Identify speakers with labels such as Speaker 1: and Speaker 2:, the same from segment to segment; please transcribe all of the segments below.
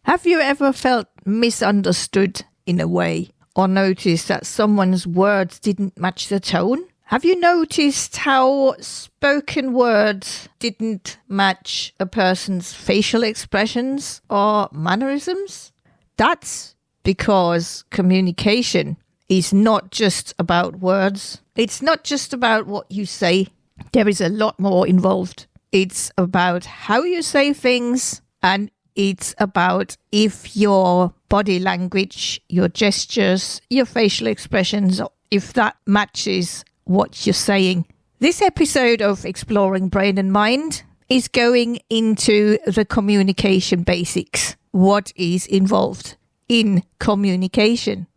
Speaker 1: Have you ever felt misunderstood in a way, or noticed that someone's words didn't match the tone? Have you noticed how spoken words didn't match a person's facial expressions or mannerisms? That's because communication is not just about words. It's not just about what you say. There is a lot more involved. It's about how you say things, and it's about if your body language, your gestures, your facial expressions, if that matches what you're saying. This episode of Exploring Brain and Mind is going into the communication basics. What is involved in communication?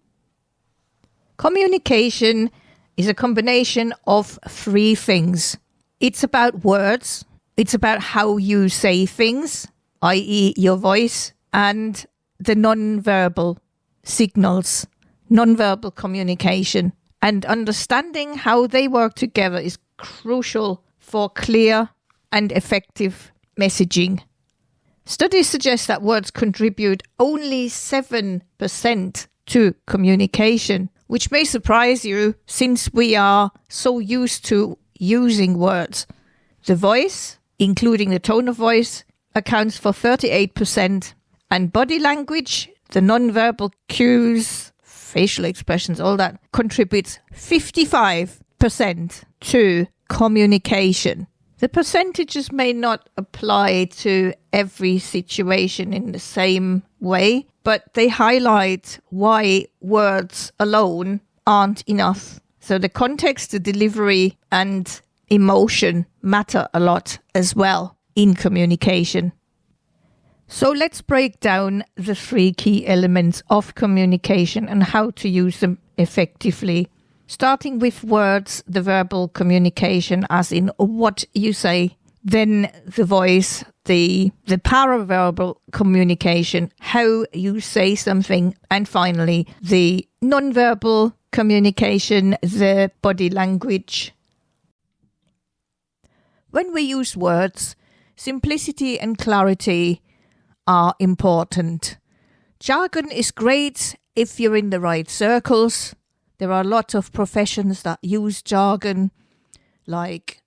Speaker 1: Communication is a combination of three things. It's about words. It's about how you say things, i.e. your voice, and the non-verbal signals, non-verbal communication. And understanding how they work together is crucial for clear and effective messaging. Studies suggest that words contribute only 7% to communication, which may surprise you since we are so used to using words. The voice, including the tone of voice, accounts for 38%, and body language, the non-verbal cues, facial expressions, all that, contributes 55% to communication. The percentages may not apply to every situation in the same way, but they highlight why words alone aren't enough. So the context, the delivery, and emotion matter a lot as well in communication. So let's break down the three key elements of communication and how to use them effectively. Starting with words, the verbal communication, as in what you say, then the voice, the paraverbal communication, how you say something, and finally the non-verbal communication, the body language. When we use words, simplicity and clarity are important. Jargon is great if you're in the right circles. There are a lot of professions that use jargon, like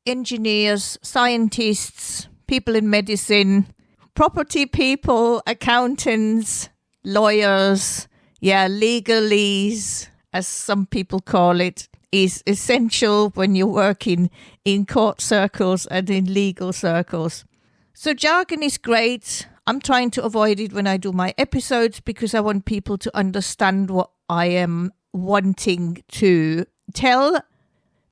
Speaker 1: engineers, scientists, people in medicine, property people, accountants, lawyers, legalese, as some people call it, is essential when you're working in court circles and in legal circles. So jargon is great. I'm trying to avoid it when I do my episodes because I want people to understand what I am wanting to tell.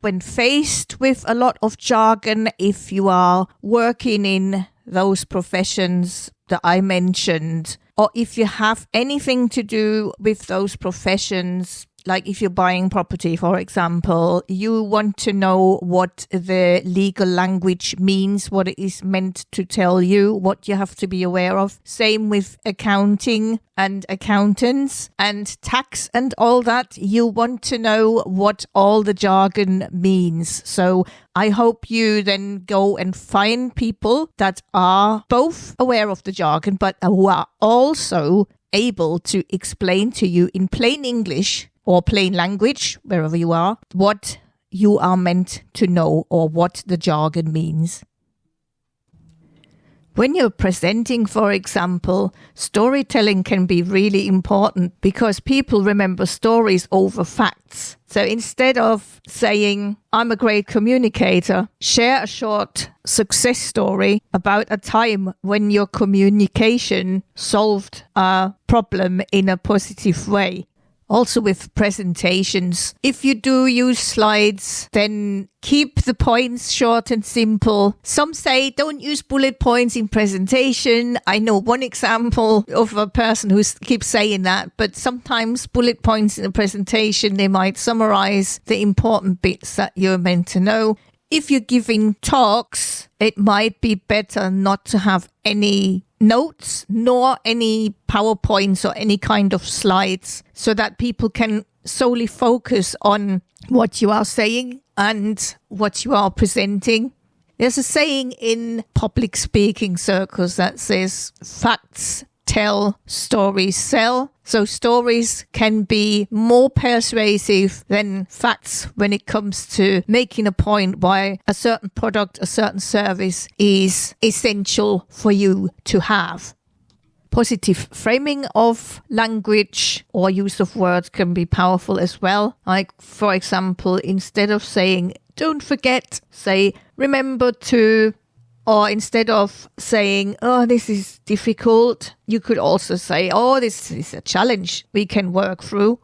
Speaker 1: When faced with a lot of jargon, if you are working in those professions that I mentioned, or if you have anything to do with those professions, like if you're buying property, for example, you want to know what the legal language means, what it is meant to tell you, what you have to be aware of. Same with accounting and accountants and tax and all that. You want to know what all the jargon means. So I hope you then go and find people that are both aware of the jargon, but who are also able to explain to you in plain English or plain language, wherever you are, what you are meant to know or what the jargon means. When you're presenting, for example, storytelling can be really important because people remember stories over facts. So instead of saying, I'm a great communicator, share a short success story about a time when your communication solved a problem in a positive way. Also with presentations, if you do use slides, then keep the points short and simple. Some say don't use bullet points in presentation. I know one example of a person who keeps saying that, but sometimes bullet points in a presentation, they might summarize the important bits that you're meant to know. If you're giving talks, it might be better not to have any notes nor any PowerPoints or any kind of slides so that people can solely focus on what you are saying and what you are presenting. There's a saying in public speaking circles that says facts tell, stories sell. So stories can be more persuasive than facts when it comes to making a point why a certain product, a certain service is essential for you to have. Positive framing of language or use of words can be powerful as well. Like, for example, instead of saying, don't forget, say, remember to, or instead of saying, oh, this is difficult, you could also say, oh, this is a challenge we can work through.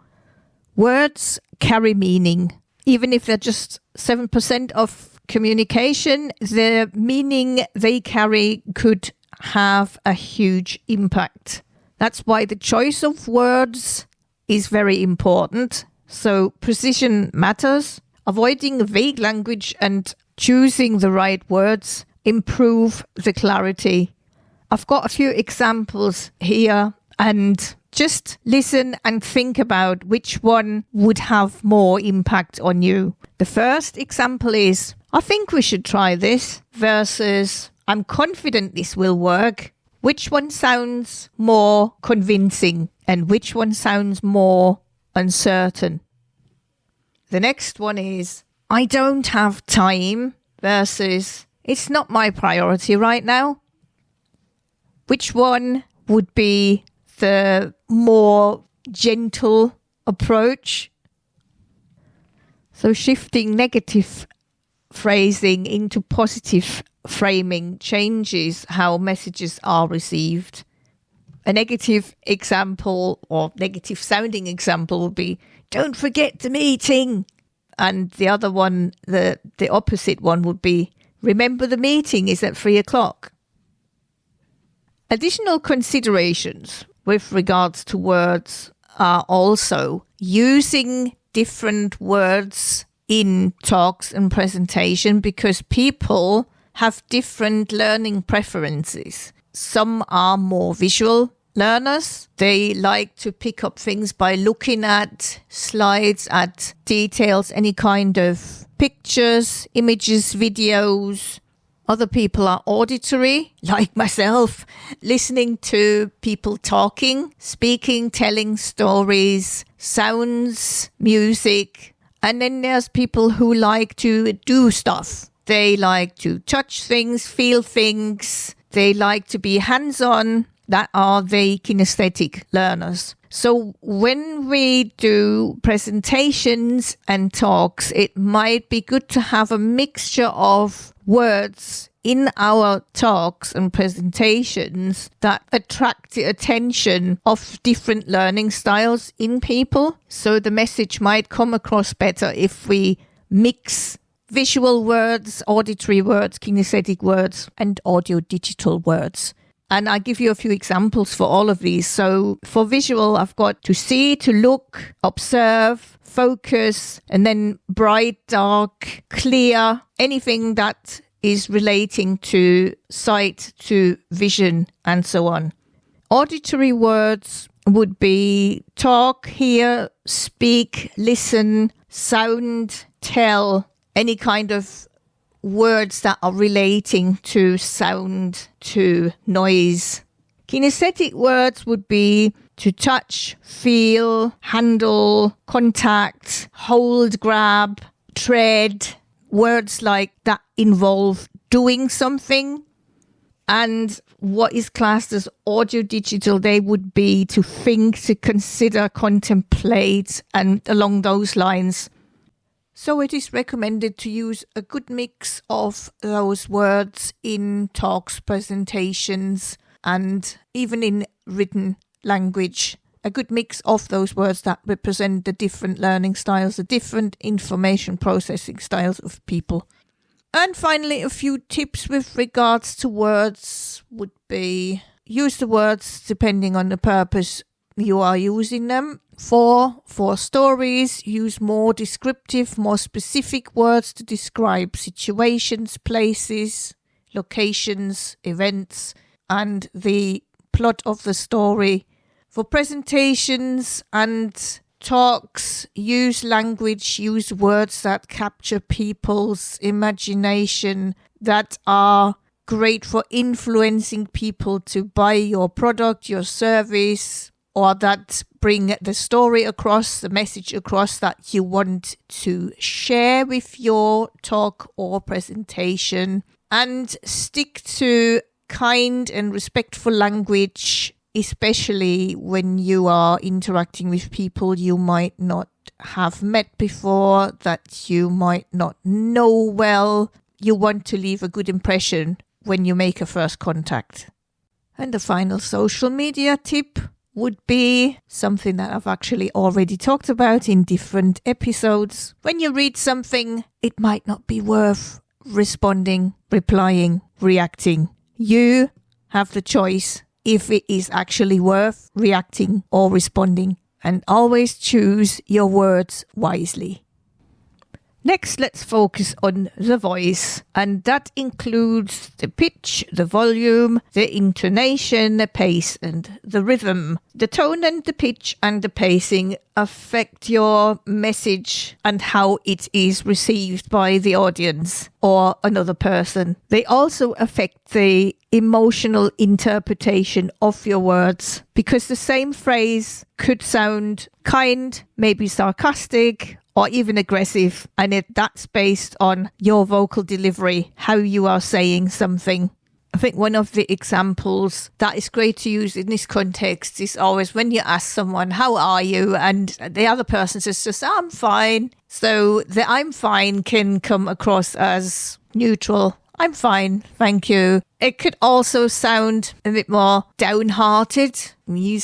Speaker 1: Words carry meaning. Even if they're just 7% of communication, the meaning they carry could have a huge impact. That's why the choice of words is very important. So precision matters. Avoiding vague language and choosing the right words improve the clarity. I've got a few examples here, and just listen and think about which one would have more impact on you. The first example is, I think we should try this, versus I'm confident this will work. Which one sounds more convincing and which one sounds more uncertain? The next one is, I don't have time, versus it's not my priority right now. Which one would be the more gentle approach? So shifting negative phrasing into positive framing changes how messages are received. A negative example or negative sounding example would be, don't forget the meeting. And the other one, the opposite one would be, remember the meeting is at 3:00. Additional considerations with regards to words are also using different words in talks and presentation, because people have different learning preferences. Some are more visual learners. They like to pick up things by looking at slides, at details, any kind of pictures, images, videos. Other people are auditory, like myself, listening to people talking, speaking, telling stories, sounds, music. And then there's people who like to do stuff. They like to touch things, feel things. They like to be hands-on. That are the kinesthetic learners. So when we do presentations and talks, it might be good to have a mixture of words in our talks and presentations that attract the attention of different learning styles in people. So the message might come across better if we mix visual words, auditory words, kinesthetic words, and audio-digital words. And I give you a few examples for all of these. So for visual, I've got to see, to look, observe, focus, and then bright, dark, clear, anything that is relating to sight, to vision, and so on. Auditory words would be talk, hear, speak, listen, sound, tell, any kind of words that are relating to sound, to noise. Kinesthetic words would be to touch, feel, handle, contact, hold, grab, tread. Words like that involve doing something. And what is classed as audio-digital, they would be to think, to consider, contemplate, and along those lines. So it is recommended to use a good mix of those words in talks, presentations, and even in written language. A good mix of those words that represent the different learning styles, the different information processing styles of people. And finally, a few tips with regards to words would be use the words depending on the purpose you are using them. For stories, use more descriptive, more specific words to describe situations, places, locations, events, and the plot of the story. For presentations and talks, use language, use words that capture people's imagination, that are great for influencing people to buy your product, your service, or that bring the story across, the message across that you want to share with your talk or presentation. And stick to kind and respectful language, especially when you are interacting with people you might not have met before, that you might not know well. You want to leave a good impression when you make a first contact. And the final social media tip would be something that I've actually already talked about in different episodes. When you read something, it might not be worth responding, replying, reacting. You have the choice if it is actually worth reacting or responding, and always choose your words wisely. Next, let's focus on the voice, and that includes the pitch, the volume, the intonation, the pace, and the rhythm. The tone and the pitch and the pacing affect your message and how it is received by the audience or another person. They also affect the emotional interpretation of your words, because the same phrase could sound kind, maybe sarcastic, or even aggressive, and that's based on your vocal delivery, how you are saying something. I think one of the examples that is great to use in this context is always when you ask someone, how are you? And the other person says, just, I'm fine. So the I'm fine can come across as neutral. I'm fine, thank you. It could also sound a bit more downhearted. We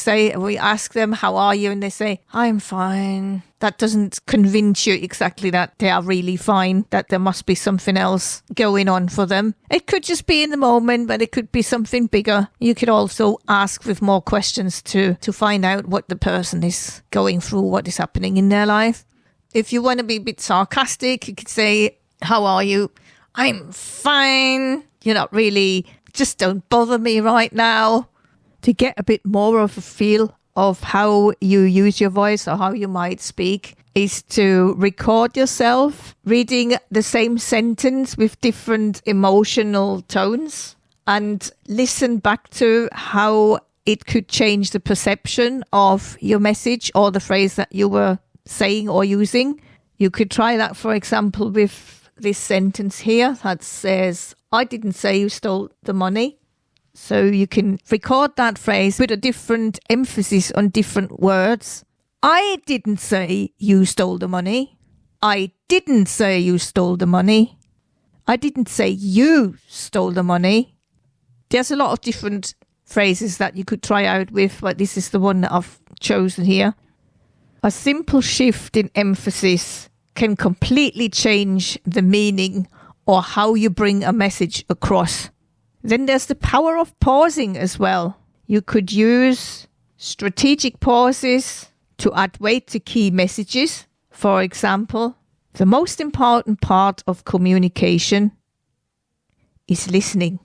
Speaker 1: ask them, how are you? And they say, I'm fine. That doesn't convince you exactly that they are really fine, that there must be something else going on for them. It could just be in the moment, but it could be something bigger. You could also ask with more questions to find out what the person is going through, what is happening in their life. If you want to be a bit sarcastic, you could say, how are you? I'm fine. You're not really, just don't bother me right now. To get a bit more of a feel of how you use your voice or how you might speak is to record yourself reading the same sentence with different emotional tones and listen back to how it could change the perception of your message or the phrase that you were saying or using. You could try that, for example, with this sentence here that says, I didn't say you stole the money. So you can record that phrase with a different emphasis on different words. I didn't say you stole the money. I didn't say you stole the money. I didn't say you stole the money. There's a lot of different phrases that you could try out with, but this is the one that I've chosen here. A simple shift in emphasis can completely change the meaning or how you bring a message across. Then there's the power of pausing as well. You could use strategic pauses to add weight to key messages. For example, the most important part of communication is listening.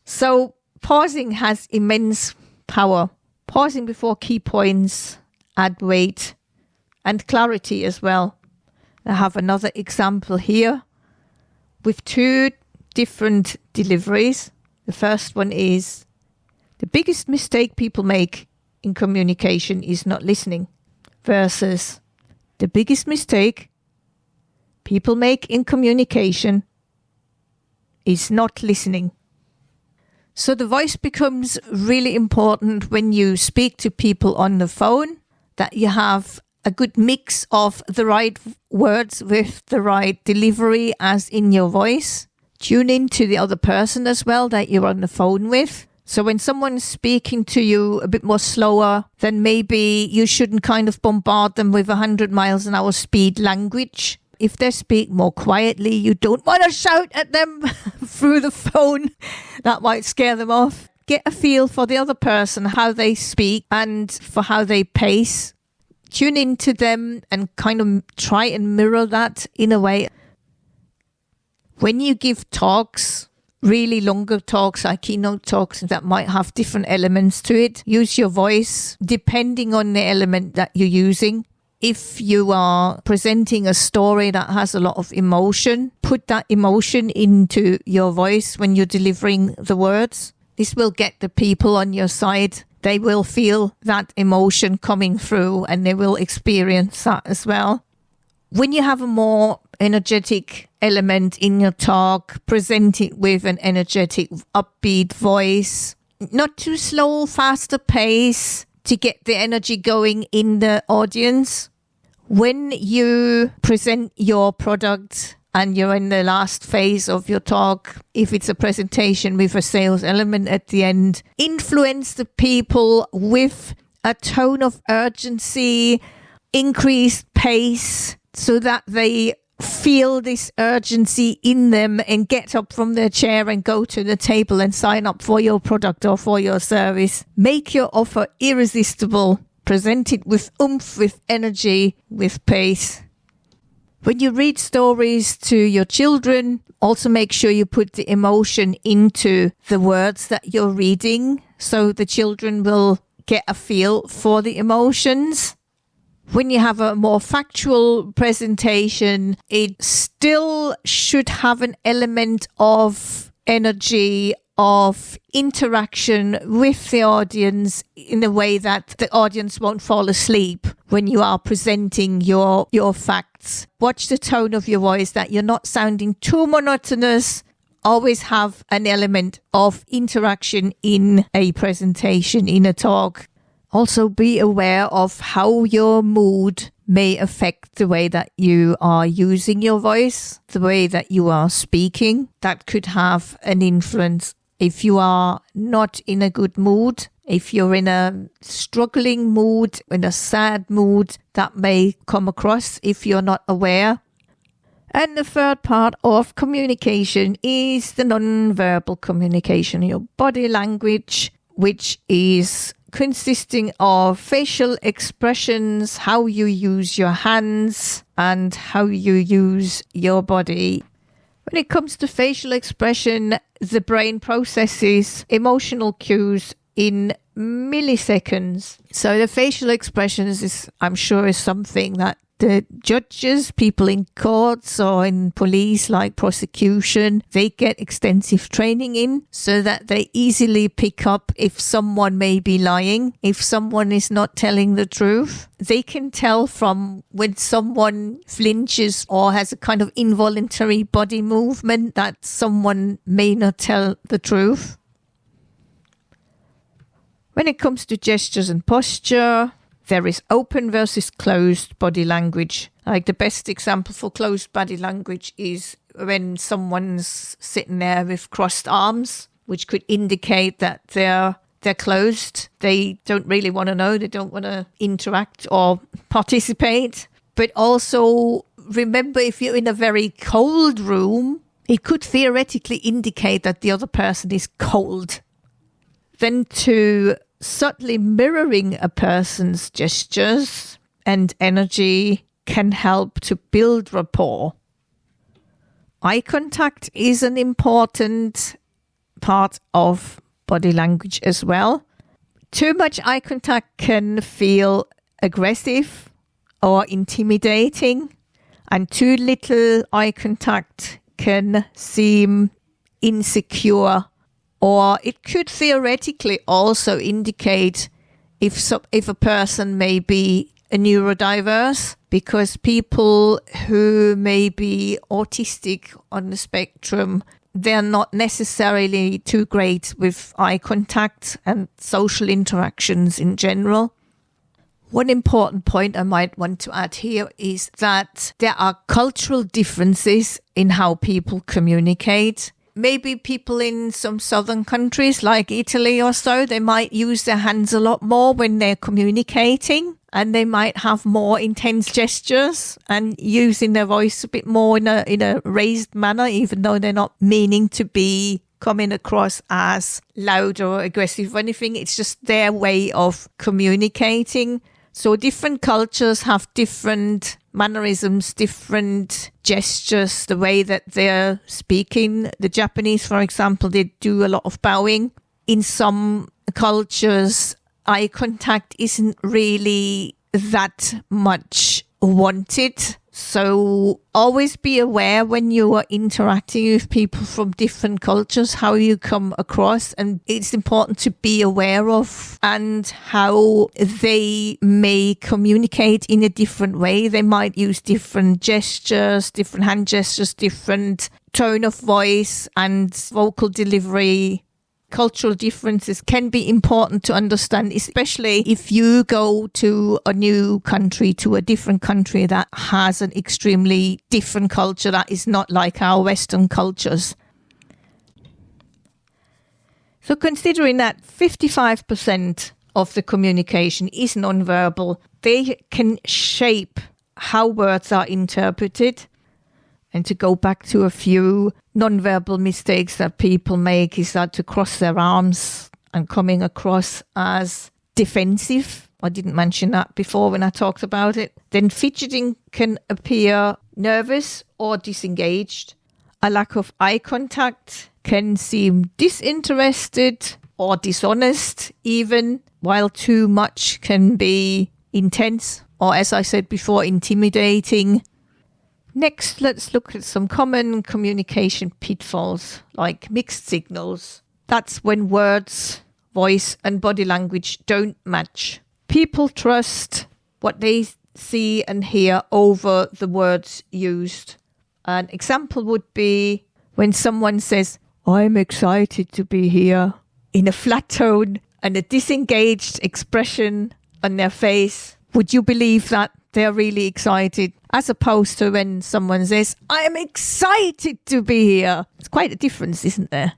Speaker 1: So pausing has immense power. Pausing before key points add weight and clarity as well. I have another example here with two different deliveries. The first one is, the biggest mistake people make in communication is not listening, versus the biggest mistake people make in communication is not listening. So the voice becomes really important when you speak to people on the phone, that you have a good mix of the right words with the right delivery as in your voice. Tune in to the other person as well that you're on the phone with. So when someone's speaking to you a bit more slower, then maybe you shouldn't kind of bombard them with 100 miles an hour speed language. If they speak more quietly, you don't want to shout at them through the phone. That might scare them off. Get a feel for the other person, how they speak and for how they pace. Tune into them and kind of try and mirror that in a way. When you give talks, really longer talks, like keynote talks, that might have different elements to it, use your voice depending on the element that you're using. If you are presenting a story that has a lot of emotion, put that emotion into your voice when you're delivering the words. This will get the people on your side. They will feel that emotion coming through and they will experience that as well. When you have a more energetic element in your talk, present it with an energetic, upbeat voice. Not too slow, faster pace to get the energy going in the audience. When you present your product and you're in the last phase of your talk, if it's a presentation with a sales element at the end, influence the people with a tone of urgency, increased pace, so that they feel this urgency in them and get up from their chair and go to the table and sign up for your product or for your service. Make your offer irresistible. Present it with oomph, with energy, with pace. When you read stories to your children, also make sure you put the emotion into the words that you're reading so the children will get a feel for the emotions. When you have a more factual presentation, it still should have an element of energy, of interaction with the audience in a way that the audience won't fall asleep when you are presenting your facts. Watch the tone of your voice, that you're not sounding too monotonous. Always have an element of interaction in a presentation, in a talk. Also be aware of how your mood may affect the way that you are using your voice, the way that you are speaking. That could have an influence. If you are not in a good mood, if you're in a struggling mood, in a sad mood, that may come across if you're not aware. And the third part of communication is the non-verbal communication, your body language, which is consisting of facial expressions, how you use your hands and how you use your body. When it comes to facial expression, the brain processes emotional cues in milliseconds. So the facial expressions is, I'm sure, is something that the judges, people in courts or in police like prosecution, they get extensive training in so that they easily pick up if someone may be lying, if someone is not telling the truth. They can tell from when someone flinches or has a kind of involuntary body movement that someone may not tell the truth. When it comes to gestures and posture, there is open versus closed body language. Like the best example for closed body language is when someone's sitting there with crossed arms, which could indicate that they're closed. They don't really want to know. They don't want to interact or participate. But also remember, if you're in a very cold room, it could theoretically indicate that the other person is cold. Then to subtly mirroring a person's gestures and energy can help to build rapport. Eye contact is an important part of body language as well. Too much eye contact can feel aggressive or intimidating, and too little eye contact can seem insecure. Or it could theoretically also indicate if a person may be a neurodiverse, because people who may be autistic on the spectrum, they're not necessarily too great with eye contact and social interactions in general. One important point I might want to add here is that there are cultural differences in how people communicate. Maybe people in some southern countries like Italy or so, they might use their hands a lot more when they're communicating, and they might have more intense gestures and using their voice a bit more in a raised manner, even though they're not meaning to be coming across as loud or aggressive or anything. It's just their way of communicating. So different cultures have different mannerisms, different gestures, the way that they're speaking. The Japanese, for example, they do a lot of bowing. In some cultures, eye contact isn't really that much wanted. So always be aware when you are interacting with people from different cultures, how you come across, and it's important to be aware of and how they may communicate in a different way. They might use different gestures, different hand gestures, different tone of voice and vocal delivery. Cultural differences can be important to understand, especially if you go to a new country, to a different country that has an extremely different culture that is not like our Western cultures. So considering that 55% of the communication is nonverbal, they can shape how words are interpreted. And to go back to a few nonverbal mistakes that people make is that to cross their arms and coming across as defensive. I didn't mention that before when I talked about it. Then fidgeting can appear nervous or disengaged. A lack of eye contact can seem disinterested or dishonest even, while too much can be intense or, as I said before, intimidating. Next, let's look at some common communication pitfalls, like mixed signals. That's when words, voice, and body language don't match. People trust what they see and hear over the words used. An example would be when someone says, "I'm excited to be here," in a flat tone and a disengaged expression on their face. Would you believe that they're really excited? As opposed to when someone says, "I am excited to be here." It's quite a difference, isn't there?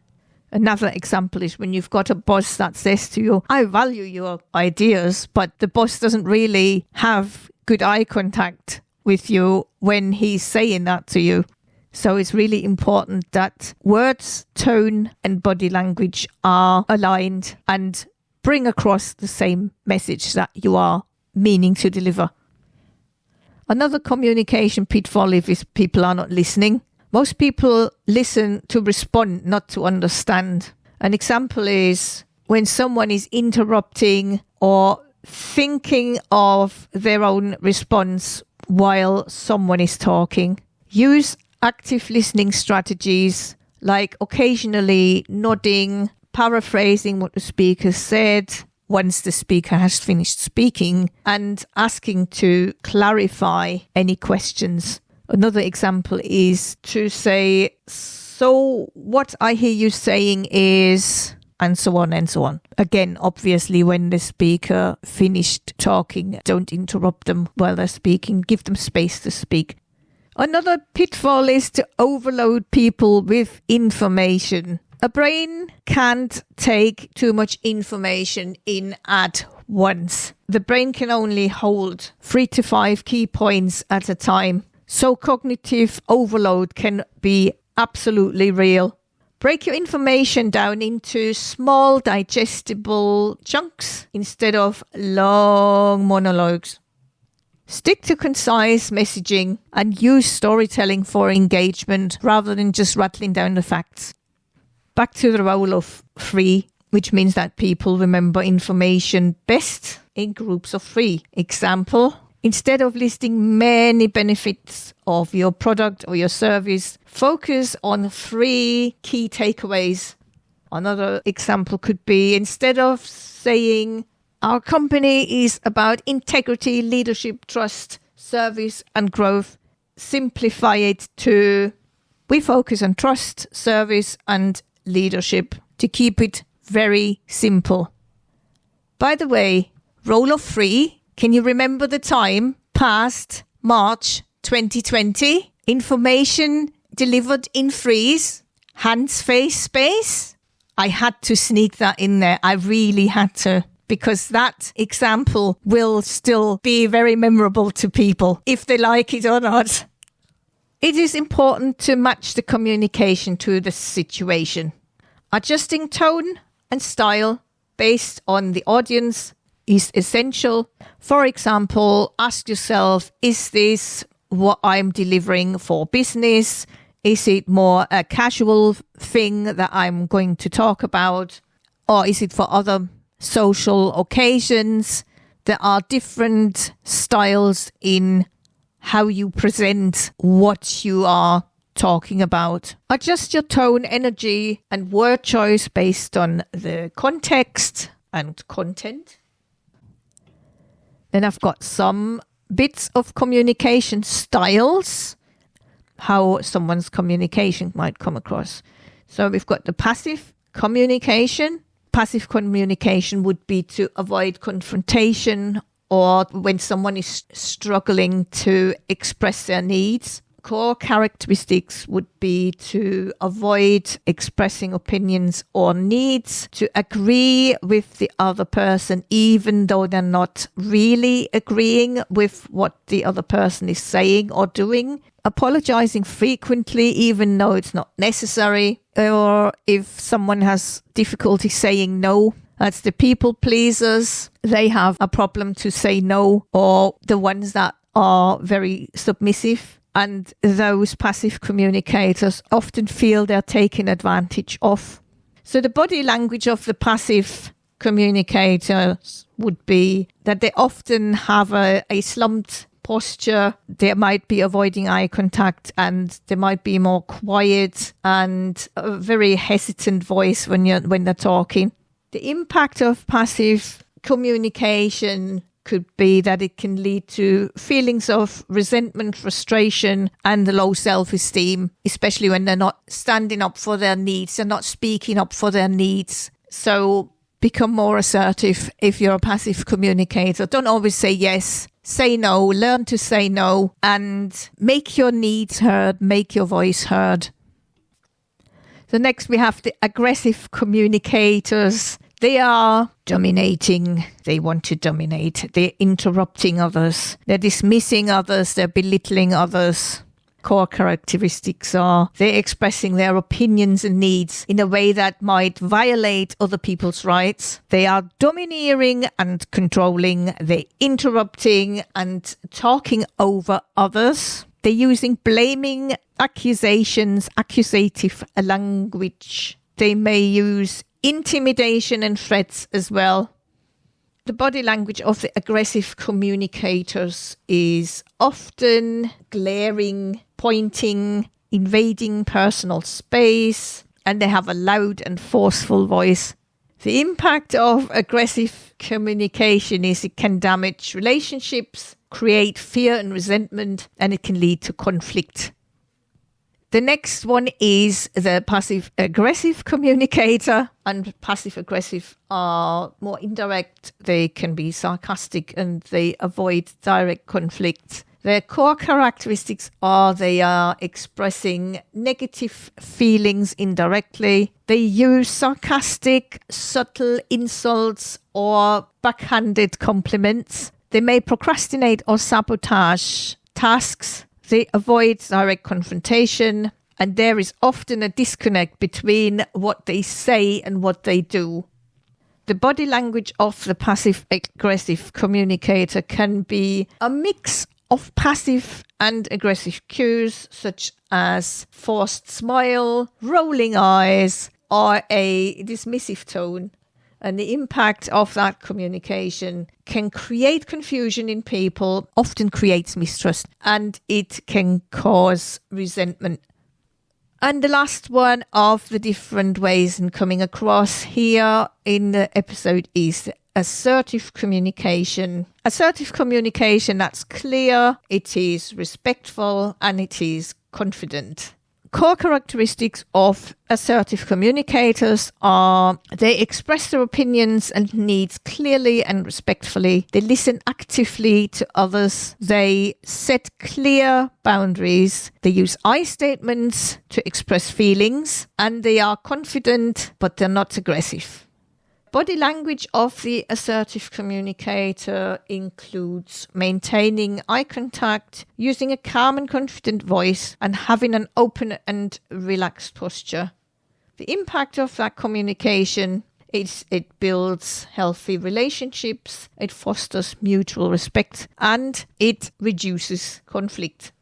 Speaker 1: Another example is when you've got a boss that says to you, "I value your ideas," but the boss doesn't really have good eye contact with you when he's saying that to you. So it's really important that words, tone, and body language are aligned and bring across the same message that you are meaning to deliver. Another communication pitfall is people are not listening. Most people listen to respond, not to understand. An example is when someone is interrupting or thinking of their own response while someone is talking. Use active listening strategies like occasionally nodding, paraphrasing what the speaker said once the speaker has finished speaking, and asking to clarify any questions. Another example is to say, "So what I hear you saying is," and so on and so on. Again, obviously, when the speaker finished talking, don't interrupt them while they're speaking. Give them space to speak. Another pitfall is to overload people with information. A brain can't take too much information in at once. The brain can only hold 3 to 5 key points at a time. So cognitive overload can be absolutely real. Break your information down into small, digestible chunks instead of long monologues. Stick to concise messaging and use storytelling for engagement rather than just rattling down the facts. Back to the rule of 3, which means that people remember information best in groups of 3. Example, instead of listing many benefits of your product or your service, focus on 3 key takeaways. Another example could be, instead of saying, "Our company is about integrity, leadership, trust, service, and growth," simplify it to, "We focus on trust, service, and leadership," to keep it very simple. By the way, rule of 3, can you remember the time past March 2020? Information delivered in 3s, hands, face, space. I had to sneak that in there. I really had to, because that example will still be very memorable to people, if they like it or not. It is important to match the communication to the situation. Adjusting tone and style based on the audience is essential. For example, ask yourself, is this what I'm delivering for business? Is it more a casual thing that I'm going to talk about? Or is it for other social occasions? There are different styles in how you present what you are talking about. Adjust your tone, energy, and word choice based on the context and content. Then I've got some bits of communication styles, how someone's communication might come across. So we've got the passive communication. Passive communication would be to avoid confrontation or when someone is struggling to express their needs. Core characteristics would be to avoid expressing opinions or needs, to agree with the other person even though they're not really agreeing with what the other person is saying or doing, apologizing frequently even though it's not necessary, or if someone has difficulty saying no, that's the people pleasers. They have a problem to say no, or the ones that are very submissive. And those passive communicators often feel they're taken advantage of. So the body language of the passive communicators would be that they often have a slumped posture. They might be avoiding eye contact, and they might be more quiet and a very hesitant voice when they're talking. The impact of passive communication could be that it can lead to feelings of resentment, frustration, and low self-esteem, especially when they're not standing up for their needs, they're not speaking up for their needs. So become more assertive if you're a passive communicator. Don't always say yes. Say no, learn to say no, and make your needs heard, make your voice heard. So next we have the aggressive communicators. They are dominating. They want to dominate. They're interrupting others. They're dismissing others. They're belittling others. Core characteristics are they're expressing their opinions and needs in a way that might violate other people's rights. They are domineering and controlling. They're interrupting and talking over others. They're using blaming, accusations, accusative language. They may use intimidation and threats as well. The body language of the aggressive communicators is often glaring, pointing, invading personal space, and they have a loud and forceful voice. The impact of aggressive communication is it can damage relationships, create fear and resentment, and it can lead to conflict. The next one is the passive-aggressive communicator, and passive-aggressive are more indirect. They can be sarcastic and they avoid direct conflict. Their core characteristics are they are expressing negative feelings indirectly. They use sarcastic, subtle insults or backhanded compliments. They may procrastinate or sabotage tasks. They avoid direct confrontation, and there is often a disconnect between what they say and what they do. The body language of the passive-aggressive communicator can be a mix of passive and aggressive cues, such as forced smile, rolling eyes, or a dismissive tone. And the impact of that communication can create confusion in people, often creates mistrust, and it can cause resentment. And the last one of the different ways in coming across here in the episode is assertive communication. Assertive communication that's clear, it is respectful, and it is confident. Core characteristics of assertive communicators are they express their opinions and needs clearly and respectfully. They listen actively to others. They set clear boundaries. They use I statements to express feelings, and they are confident, but they're not aggressive. Body language of the assertive communicator includes maintaining eye contact, using a calm and confident voice, and having an open and relaxed posture. The impact of that communication is it builds healthy relationships, it fosters mutual respect, and it reduces conflict.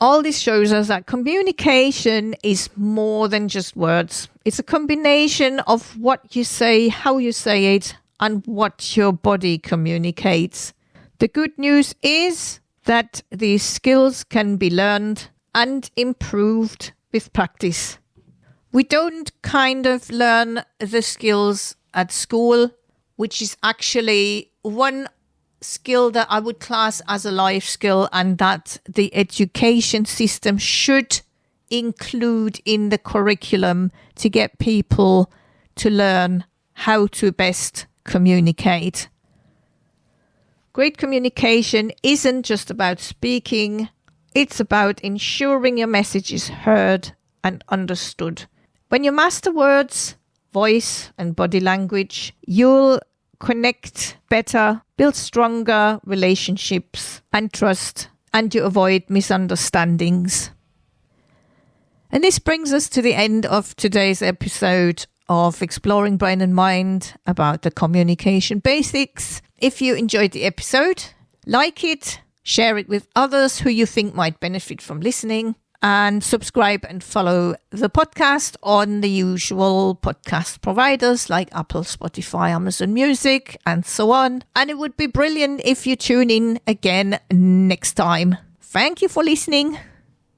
Speaker 1: All this shows us that communication is more than just words. It's a combination of what you say, how you say it, and what your body communicates. The good news is that these skills can be learned and improved with practice. We don't kind of learn the skills at school, which is actually one skill that I would class as a life skill, and that the education system should include in the curriculum to get people to learn how to best communicate. Great communication isn't just about speaking, it's about ensuring your message is heard and understood. When you master words, voice, and body language, you'll connect better, build stronger relationships and trust, and you avoid misunderstandings. And this brings us to the end of today's episode of Exploring Brain and Mind about the communication basics. If you enjoyed the episode, like it, share it with others who you think might benefit from listening, and subscribe and follow the podcast on the usual podcast providers like Apple, Spotify, Amazon Music, and so on. And it would be brilliant if you tune in again next time. Thank you for listening.